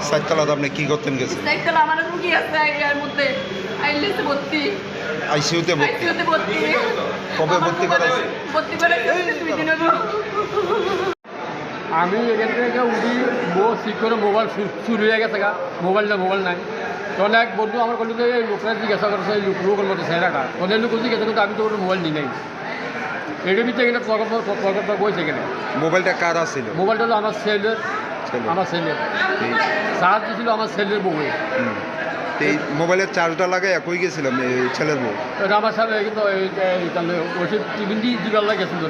Cycle আপনি কি করতেন গেছেন? সাইকেল আমার রুগী আছে এর মধ্যে আইলেছে ভর্তি আইসিইউতে ভর্তি। কবে ভর্তি করাইছে? ভর্তি করাইছে 2 দিন হলো। আমি এখান থেকে উঠি বউ ঠিক করে মোবাইল চুরি হয়ে গেছে গা, মোবাইল নাই। তখন এক বন্ধু আমার বললো যে এই লোকরা জিজ্ঞাসা করছে এই লোকের মধ্যে ছেলেটা ওদের লোক জিজ্ঞাসা করতে আমি তো কোনো মোবাইল নিই নাই। এটার ভিতরে এখানে তর্ক বইছে এখানে। মোবাইলটা কার ছিল? মোবাইলটা হলো আমার ছেলের চার্জ দিয়েছিল আমার ছেলের বউ। এই মোবাইলের চার্জটা লাগাই একই গেছিলাম ছেলের বউ। এটা আমার সাথে কিন্তু ওষুধ টিফিন দিয়ে দিবার গেছিল।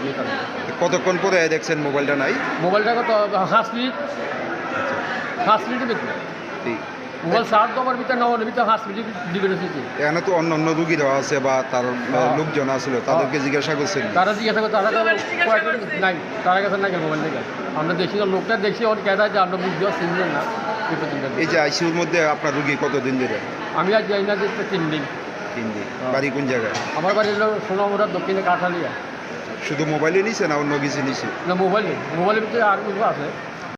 কতক্ষণ পরে দেখছেন মোবাইলটা নাই? মোবাইলটা কত 5 মিনিটের ভিতরে মোবাইল চার্জ দেওয়ার ভিতরে নেওয়ার ভিতরে 5 মিনিট দিবে রেখেছি। এখানে তো অন্য রুগীরা আছে বা তার লোকজন আসছিল, তাদেরকে জিজ্ঞাসা করছেন? তারা জিজ্ঞাসা করে তারা নাই, তারা কাছে নাই মোবাইল থেকে। আমরা দেখছি লোকটা দেখছি ওর কেদা যে আমরা বুঝতে চিনলেন না। এই যে আইসিইউর মধ্যে আপনার রুগী কতদিন ধরে? আমি আজ যাই না যে 3 দিন। বাড়ি কোন জায়গায়? আমার বাড়ি হলো সোনামুড়া দক্ষিণে কাঠালিয়া। শুধু মোবাইলে নিছে না অন্য কিছু নিছে? না মোবাইলের ভিতরে আর কিছু আছে।